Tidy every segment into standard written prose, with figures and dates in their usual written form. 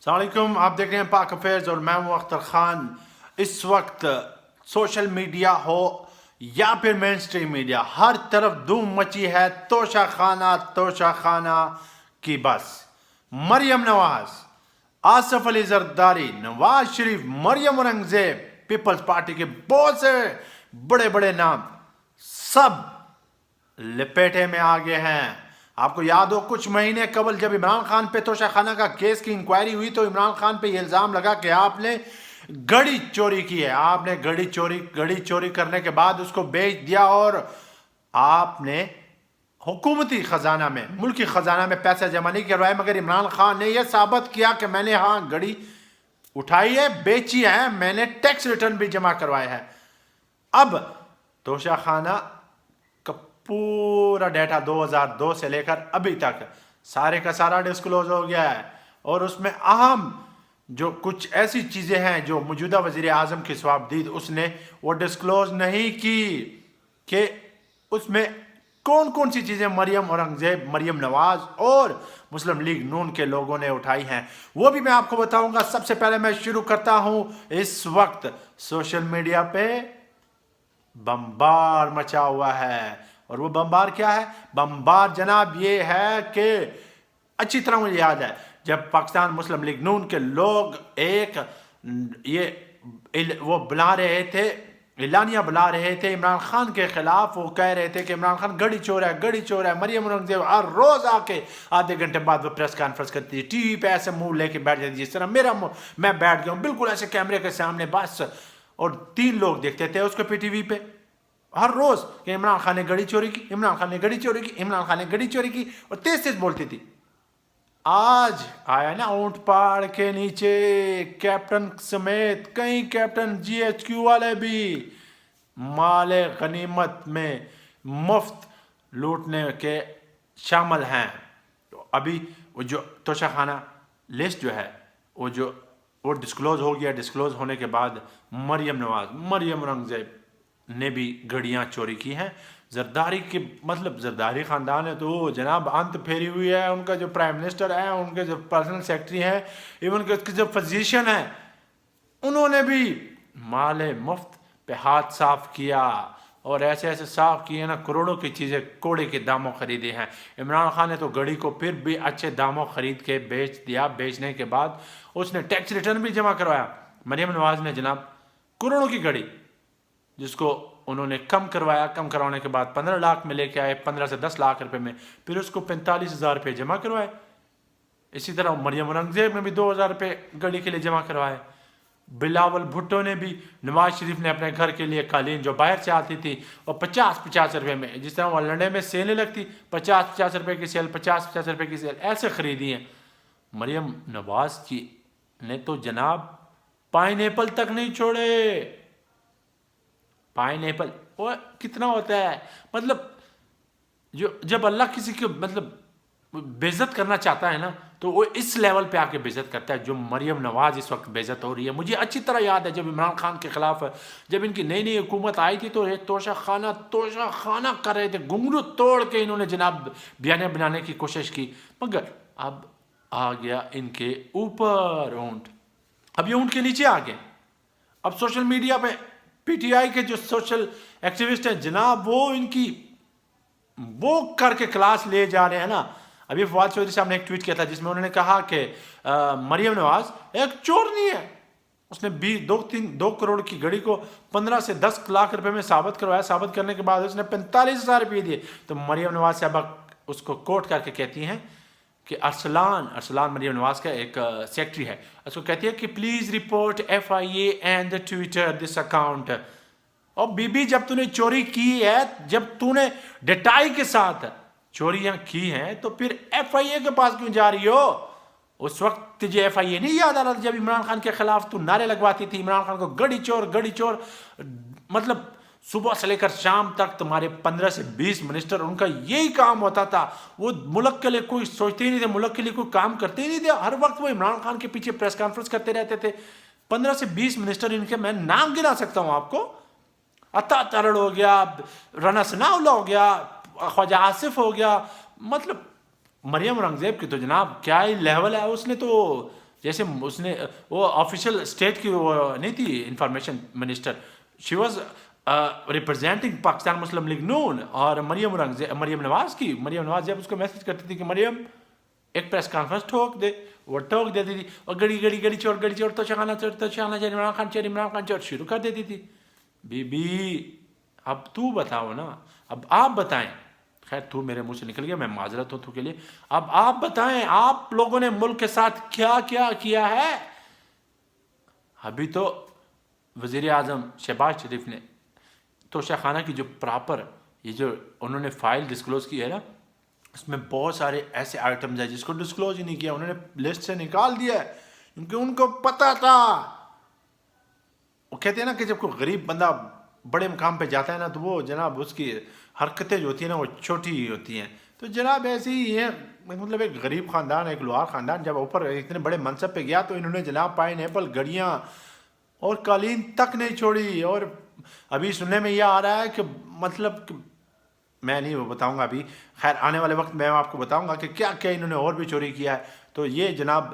السلام علیکم، آپ دیکھ رہے ہیں پاک افیئرز اور میں ہوں اختر خان۔ اس وقت سوشل میڈیا ہو یا پھر مین سٹریم میڈیا، ہر طرف دھوم مچی ہے توشہ خانہ کی۔ بس مریم نواز، آصف علی زرداری، نواز شریف، مریم اورنگزیب، پیپلز پارٹی کے بہت سے بڑے بڑے نام سب لپیٹے میں آگے ہیں۔ آپ کو یاد ہو کچھ مہینے قبل جب عمران خان پہ توشہ خانہ کا کیس کی انکوائری ہوئی تو عمران خان پہ یہ الزام لگا کہ آپ نے گھڑی چوری کی ہے۔ آپ نے گھڑی چوری کرنے کے بعد اس کو بیچ دیا اور آپ نے حکومتی خزانہ میں، ملکی خزانہ میں پیسہ جمع نہیں کروائے، مگر عمران خان نے یہ ثابت کیا کہ میں نے گھڑی اٹھائی ہے، بیچی ہے، میں نے ٹیکس ریٹرن بھی جمع کروائے ہے۔ اب توشہ خانہ کا پورا ڈیٹا 2002 سے لے کر ابھی تک سارے کا سارا ڈسکلوز ہو گیا ہے، اور اس میں اہم جو کچھ ایسی چیزیں ہیں جو موجودہ وزیر اعظم کی صوابدید اس نے وہ ڈسکلوز نہیں کی کہ اس میں کون کون سی چیزیں مریم اورنگزیب، مریم نواز اور مسلم لیگ نون کے لوگوں نے اٹھائی ہیں، وہ بھی میں آپ کو بتاؤں گا۔ سب سے پہلے میں شروع کرتا ہوں، اس وقت سوشل میڈیا پہ بمبار مچا ہوا ہے، اور وہ بمبار کیا ہے؟ بمبار جناب یہ ہے کہ اچھی طرح مجھے یاد ہے جب پاکستان مسلم لیگ نون کے لوگ وہ بلا رہے تھے، اعلانیہ بلا رہے تھے عمران خان کے خلاف، وہ کہہ رہے تھے کہ عمران خان گھڑی چور ہے۔ مریم اورنگزیب ہر روز آ کے آدھے گھنٹے بعد وہ پریس کانفرنس کرتی تھی، ٹی وی پہ ایسے منہ لے کے بیٹھ جاتی جس طرح میں بیٹھ گیا ہوں بالکل ایسے کیمرے کے سامنے بس، اور 3 لوگ دیکھتے تھے اس کو پی ٹی وی پہ ہر روز کہ عمران خان نے گھڑی چوری کی، عمران خان نے گھڑی چوری کی، اور تیز تیز بولتی تھی۔ آج آیا نا اونٹ پہاڑ کے نیچے، کیپٹن سمیت کئی کیپٹن جی ایچ کیو والے بھی مال غنیمت میں مفت لوٹنے کے شامل ہیں۔ تو ابھی وہ جو توشہ خانہ لسٹ جو ہے وہ ڈسکلوز ہو گیا۔ ڈسکلوز ہونے کے بعد مریم نواز، مریم اورنگزیب نے بھی گھڑیاں چوری کی ہیں۔ زرداری خاندان ہے تو جناب انت پھیری ہوئی ہے، ان کا جو پرائم منسٹر ہے، ان کے جو پرسنل سیکرٹری ہیں، ایون کہ اس کے جو فزیشین ہیں، انہوں نے بھی مال مفت پہ ہاتھ صاف کیا، اور ایسے صاف کیے نا، کروڑوں کی چیزیں کوڑے کے داموں خریدے ہیں۔ عمران خان نے تو گھڑی کو پھر بھی اچھے داموں خرید کے بیچ دیا، بیچنے کے بعد اس نے ٹیکس ریٹرن بھی جمع کروایا۔ مریم نواز نے جناب کروڑوں کی گھڑی جس کو انہوں نے کم کروایا، کم کروانے کے بعد 15 لاکھ میں لے کے آئے، 15 سے 10 لاکھ روپے میں، پھر اس کو 45,000 روپے جمع کروائے۔ اسی طرح مریم اورنگزیب نے بھی 2,000 روپے گھڑی کے لیے جمع کروائے۔ بلاول بھٹو نے بھی، نواز شریف نے اپنے گھر کے لیے قالین جو باہر سے آتی تھی اور 50 روپے میں، جس طرح وہ لنڈے میں سیلیں لگتی، 50 روپے کی سیل، 50 روپے کی سیل ایسے خریدی ہیں۔ مریم نواز کی نے تو جناب پائن ایپل تک نہیں چھوڑے۔ پائن ایپل وہ کتنا ہوتا ہے، مطلب جب اللہ کسی کو بے عزت کرنا چاہتا ہے نا تو وہ اس لیول پہ آ کے بے عزت کرتا ہے، جو مریم نواز اس وقت بے عزت ہو رہی ہے۔ مجھے اچھی طرح یاد ہے جب عمران خان کے خلاف جب ان کی نئی حکومت آئی تھی تو یہ توشہ خانہ کر رہے تھے، گھنگرو توڑ کے انہوں نے جناب بیانیہ بنانے کی کوشش کی، مگر اب آ گیا ان کے اوپر اونٹ، اب یہ اونٹ کے نیچے آ گئے۔ اب سوشل میڈیا پہ پی ٹی آئی کے جو سوشل ایکٹیوسٹ ہیں جناب، وہ کر کے کلاس لے جا رہے ہیں نا۔ ابھی فواد چودھری صاحب نے ایک ٹویٹ کیا تھا جس میں انہوں نے کہا کہ مریم نواز ایک چور نہیں ہے، اس نے 2 کروڑ کی گھڑی کو 15 سے 10 لاکھ روپے میں ثابت کروایا، ثابت کرنے کے بعد اس نے 45,000 روپے دیے۔ تو مریم نواز صاحبہ اس کو کوٹ کر کے کہتی ہیں کہ ارسلان مریم نواز کا ایک سیکرٹری ہے، اس کو کہتی ہے کہ please report FIA and Twitter this account. اور بی جب تو نے چوری کی ہے، جب تو نے ڈٹائی کے ساتھ چوریاں کی ہیں تو پھر FIA کے پاس کیوں جا رہی ہو؟ اس وقت تجھے FIA نہیں یاد آ رہا تھا جب عمران خان کے خلاف تو نعرے لگواتی تھی، عمران خان کو گھڑی چور، مطلب صبح سے لے کر شام تک تمہارے 15 سے 20 منسٹر، ان کا یہی کام ہوتا تھا، وہ ملک کے لیے کوئی سوچتے ہی نہیں تھے، ملک کے لیے کوئی کام کرتے ہی نہیں تھے، ہر وقت وہ عمران خان کے پیچھے پریس کانفرنس کرتے رہتے تھے۔ 15 سے 20 منسٹر ان کے میں نام گنا سکتا ہوں آپ کو، عطا ترڑ ہو گیا، رانا ثناءاللہ ہو گیا، خواجہ آصف ہو گیا، مطلب مریم اورنگزیب کی تو جناب کیا ہی لیول ہے، اس نے تو جیسے اس نے وہ آفیشیل اسٹیٹ کی وہ نہیں تھی information minister, she was representing Pakistan Muslim League نون, اور مریم نواز جب اس کو میسج کرتی تھی کہ مریم ایک پریس کانفرنس ٹھوک دے, وہ ٹھوک دیتی تھی, اور گڑی چور تو شہانہ عمران خان چور شروع کر دیتی تھی. بی بی اب تو بتاؤ نا, اب آپ بتائیں. خیر تو میرے منہ سے نکل گیا, میں معذرت ہوں تو کے لیے. اب آپ بتائیں آپ لوگوں نے ملک کے ساتھ کیا کیا ہے. ابھی تو وزیر اعظم شہباز شریف نے توشہ خانہ کی جو پراپر یہ جو انہوں نے فائل ڈسکلوز کی ہے نا, اس میں بہت سارے ایسے آئٹمز ہیں جس کو ڈسکلوز ہی نہیں کیا, انہوں نے لسٹ سے نکال دیا ہے کیونکہ ان کو پتہ تھا. وہ کہتے ہیں نا کہ جب کوئی غریب بندہ بڑے مقام پہ جاتا ہے نا تو وہ جناب اس کی حرکتیں جو ہوتی ہیں نا وہ چھوٹی ہی ہوتی ہیں. تو جناب ایسے ہی ہیں, مطلب ایک غریب خاندان, ایک لوہار خاندان جب اوپر اتنے بڑے منصب پہ گیا تو انہوں نے جناب پائن ایپل, گڑیاں اور قالین تک نہیں چھوڑی. اور ابھی سننے میں یہ آ رہا ہے کہ مطلب کہ میں نہیں وہ بتاؤں گا ابھی, خیر آنے والے وقت میں آپ کو بتاؤں گا کہ کیا کیا انہوں نے اور بھی چوری کیا ہے. تو یہ جناب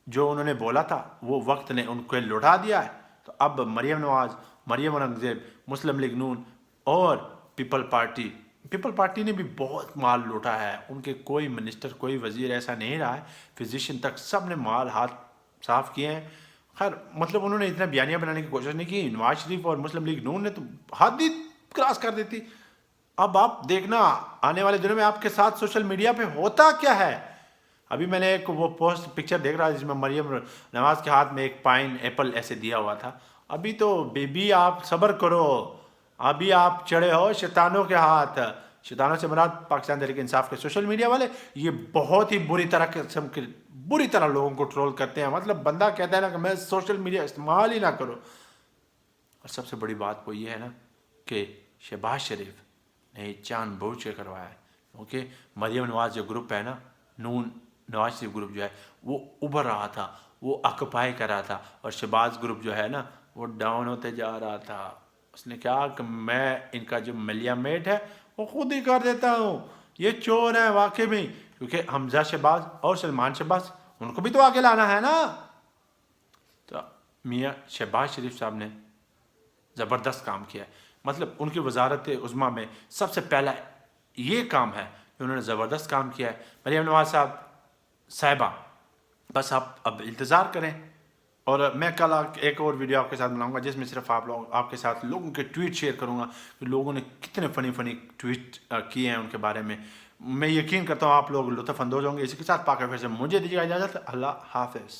جو انہوں نے بولا تھا وہ وقت نے ان کو لوٹا دیا ہے. تو اب مریم نواز, مریم اورنگزیب, مسلم لیگ نون اور پیپل پارٹی نے بھی بہت مال لوٹا ہے. ان کے کوئی منسٹر کوئی وزیر ایسا نہیں رہا ہے, فزیشین تک سب نے مال ہاتھ صاف کیے ہیں. خیر مطلب انہوں نے اتنا بیانیہ بنانے کی کوشش نہیں کی. نواز شریف اور مسلم لیگ نون نے تو حد ہی کراس کر دیتی. اب آپ دیکھنا آنے والے دنوں میں آپ کے ساتھ سوشل میڈیا پہ ہوتا کیا ہے. ابھی میں نے ایک وہ پوسٹ پکچر دیکھ رہا جس میں مریم نواز کے ہاتھ میں ایک پائن ایپل ایسے دیا ہوا تھا. ابھی تو بی آپ صبر کرو, ابھی آپ چڑھے ہو شیطانوں کے ہاتھ. شیطانوں سے مراد پاکستان تحریک انصاف کے سوشل میڈیا والے, یہ بہت ہی بری طرح لوگوں کو ٹرول کرتے ہیں. مطلب بندہ کہتا ہے نا کہ میں سوشل میڈیا استعمال ہی نہ کرو. اور سب سے بڑی بات وہ یہ ہے نا کہ شہباز شریف نے جان بوجھ کے کروایا ہے, کیونکہ مریم نواز جو گروپ ہے نا, نون نواز شریف گروپ جو ہے وہ ابھر رہا تھا, وہ آکوپائی کر رہا تھا, اور شہباز گروپ جو ہے نا وہ ڈاؤن ہوتے جا رہا تھا. اس نے کہا کہ میں ان کا جو ملیا میٹ ہے وہ خود ہی کر دیتا ہوں, یہ چور ہیں واقعی میں, کیونکہ حمزہ شہباز اور سلمان شہباز ان کو بھی تو آگے لانا ہے نا. تو میاں شہباز شریف صاحب نے زبردست کام کیا ہے. مطلب ان کی وزارت عظمیٰ میں سب سے پہلا یہ کام ہے کہ انہوں نے زبردست کام کیا ہے. مریم نواز صاحبہ بس آپ اب انتظار کریں, اور میں کل ایک اور ویڈیو آپ کے ساتھ بناؤں گا جس میں صرف آپ کے ساتھ لوگوں کے ٹویٹ شیئر کروں گا کہ لوگوں نے کتنے فنی ٹویٹ کیے ہیں ان کے بارے میں. میں یقین کرتا ہوں آپ لوگ لطف اندوز ہوں گے. اسی کے ساتھ پاک پھر سے مجھے دیجیے گا اجازت. اللہ حافظ.